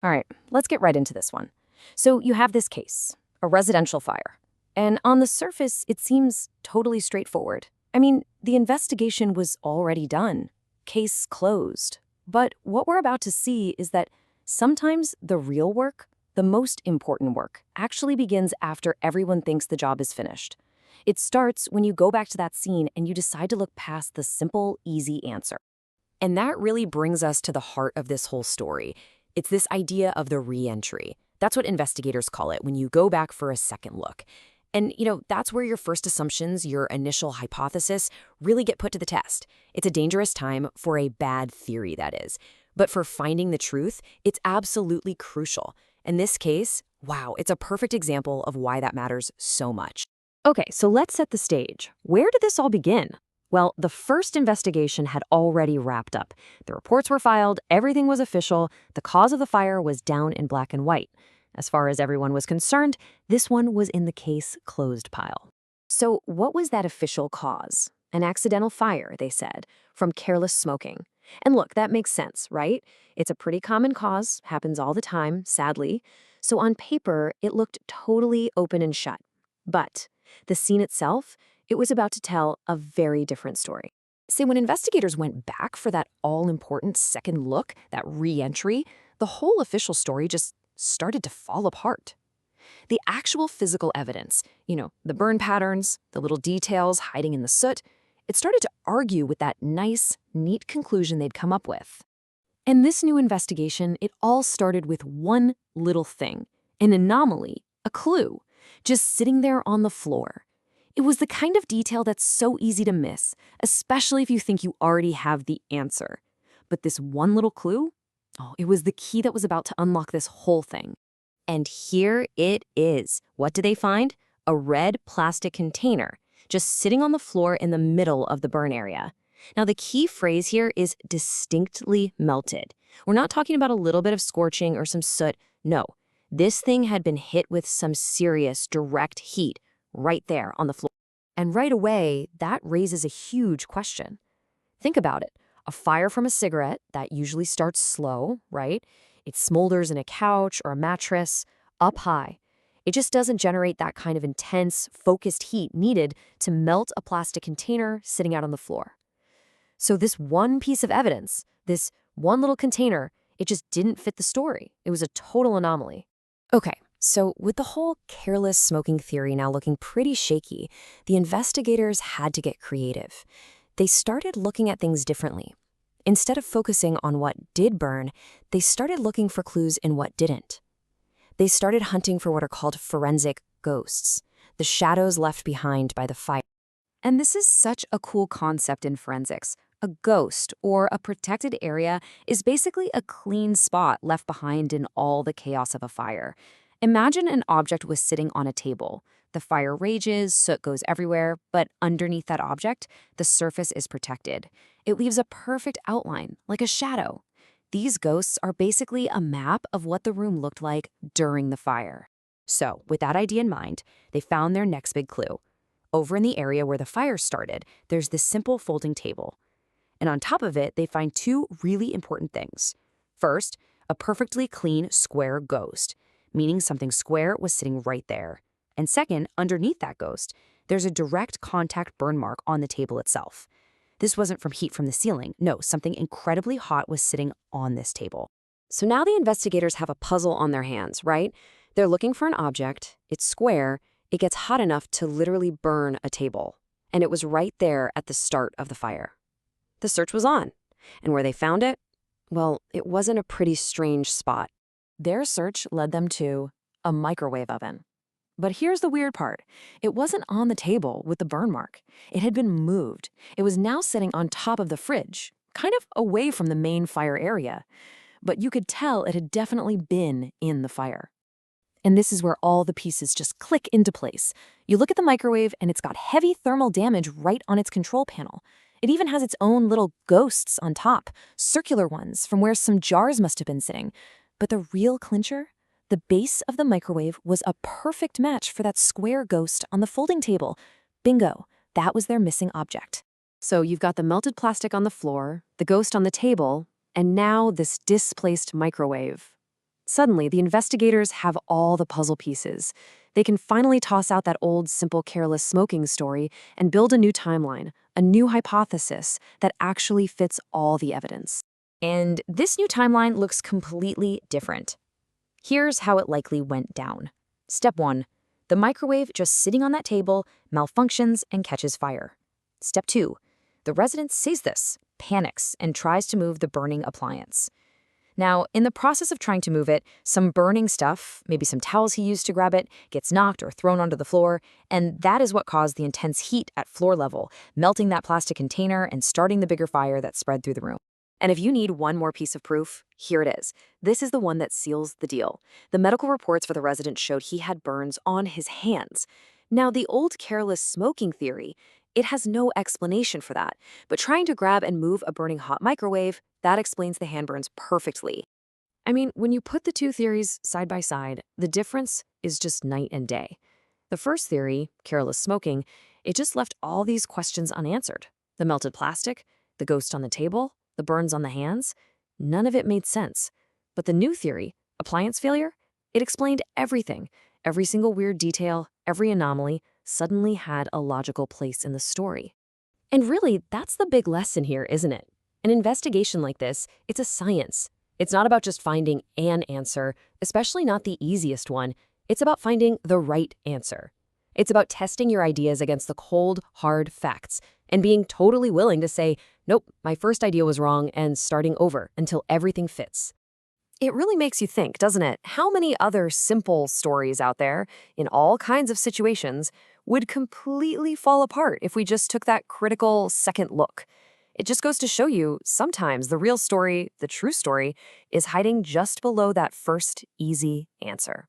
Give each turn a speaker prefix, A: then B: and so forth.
A: All right, let's get right into this one. So you have this case, a residential fire. And on the surface, it seems totally straightforward. I mean, the investigation was already done. Case closed. But what we're about to see is that sometimes the real work, the most important work, actually begins after everyone thinks the job is finished. It starts when you go back to that scene and you decide to look past the simple, easy answer. And that really brings us to the heart of this whole story. It's this idea of the re-entry. That's what investigators call it when you go back for a second look. And, that's where your first assumptions, your initial hypothesis, really get put to the test. It's a dangerous time for a bad theory, that is. But for finding the truth, it's absolutely crucial. In this case, wow, it's a perfect example of why that matters so much. Okay, so let's set the stage. Where did this all begin? Well, the first investigation had already wrapped up. The reports were filed, everything was official, the cause of the fire was down in black and white. As far as everyone was concerned, this one was in the case closed pile. So what was that official cause? An accidental fire, they said, from careless smoking. And look, that makes sense, right? It's a pretty common cause, happens all the time, sadly. So on paper, it looked totally open and shut. But the scene itself, it was about to tell a very different story. See, when investigators went back for that all-important second look, that re-entry, the whole official story just started to fall apart. The actual physical evidence, the burn patterns, the little details hiding in the soot, it started to argue with that nice, neat conclusion they'd come up with. And this new investigation, it all started with one little thing, an anomaly, a clue, just sitting there on the floor. It was the kind of detail that's so easy to miss, especially if you think you already have the answer. But this one little clue, it was the key that was about to unlock this whole thing. And here it is. What did they find? A red plastic container, just sitting on the floor in the middle of the burn area. Now, the key phrase here is distinctly melted. We're not talking about a little bit of scorching or some soot. No, this thing had been hit with some serious direct heat right there on the floor. And right away, that raises a huge question. Think about it. A fire from a cigarette, that usually starts slow, right? It smolders in a couch or a mattress, up high. It just doesn't generate that kind of intense, focused heat needed to melt a plastic container sitting out on the floor. So this one piece of evidence, this one little container, it just didn't fit the story. It was a total anomaly. Okay, so with the whole careless smoking theory now looking pretty shaky, the investigators had to get creative. They started looking at things differently. Instead of focusing on what did burn, they started looking for clues in what didn't. They started hunting for what are called forensic ghosts, the shadows left behind by the fire. And this is such a cool concept in forensics. A ghost, or a protected area, is basically a clean spot left behind in all the chaos of a fire. Imagine an object was sitting on a table. The fire rages, soot goes everywhere, but underneath that object, the surface is protected. It leaves a perfect outline, like a shadow. These ghosts are basically a map of what the room looked like during the fire. So, with that idea in mind, they found their next big clue. Over in the area where the fire started, there's this simple folding table. And on top of it, they find two really important things. First, a perfectly clean square ghost, meaning something square was sitting right there. And second, underneath that ghost, there's a direct contact burn mark on the table itself. This wasn't from heat from the ceiling. No, something incredibly hot was sitting on this table. So now the investigators have a puzzle on their hands, right? They're looking for an object, it's square, it gets hot enough to literally burn a table. And it was right there at the start of the fire. The search was on. And where they found it? Well, it wasn't a pretty strange spot. Their search led them to a microwave oven. But here's the weird part. It wasn't on the table with the burn mark. It had been moved. It was now sitting on top of the fridge, kind of away from the main fire area. But you could tell it had definitely been in the fire. And this is where all the pieces just click into place. You look at the microwave and it's got heavy thermal damage right on its control panel. It even has its own little ghosts on top, circular ones from where some jars must have been sitting. But the real clincher? The base of the microwave was a perfect match for that square ghost on the folding table. Bingo, that was their missing object. So you've got the melted plastic on the floor, the ghost on the table, and now this displaced microwave. Suddenly, the investigators have all the puzzle pieces. They can finally toss out that old, simple, careless smoking story and build a new timeline, a new hypothesis that actually fits all the evidence. And this new timeline looks completely different. Here's how it likely went down. Step 1. The microwave just sitting on that table malfunctions and catches fire. Step 2. The resident sees this, panics, and tries to move the burning appliance. Now, in the process of trying to move it, some burning stuff, maybe some towels he used to grab it, gets knocked or thrown onto the floor, and that is what caused the intense heat at floor level, melting that plastic container and starting the bigger fire that spread through the room. And if you need one more piece of proof, here it is. This is the one that seals the deal. The medical reports for the resident showed he had burns on his hands. Now, the old careless smoking theory, it has no explanation for that. But trying to grab and move a burning hot microwave, that explains the hand burns perfectly. I mean, when you put the two theories side by side, the difference is just night and day. The first theory, careless smoking, it just left all these questions unanswered. The melted plastic, the ghost on the table, the burns on the hands, none of it made sense. But the new theory, appliance failure, it explained everything. Every single weird detail, every anomaly, suddenly had a logical place in the story. And really, that's the big lesson here, isn't it? An investigation like this, it's a science. It's not about just finding an answer, especially not the easiest one. It's about finding the right answer. It's about testing your ideas against the cold, hard facts and being totally willing to say, nope, my first idea was wrong, and starting over until everything fits. It really makes you think, doesn't it? How many other simple stories out there, in all kinds of situations, would completely fall apart if we just took that critical second look? It just goes to show you, sometimes the real story, the true story, is hiding just below that first easy answer.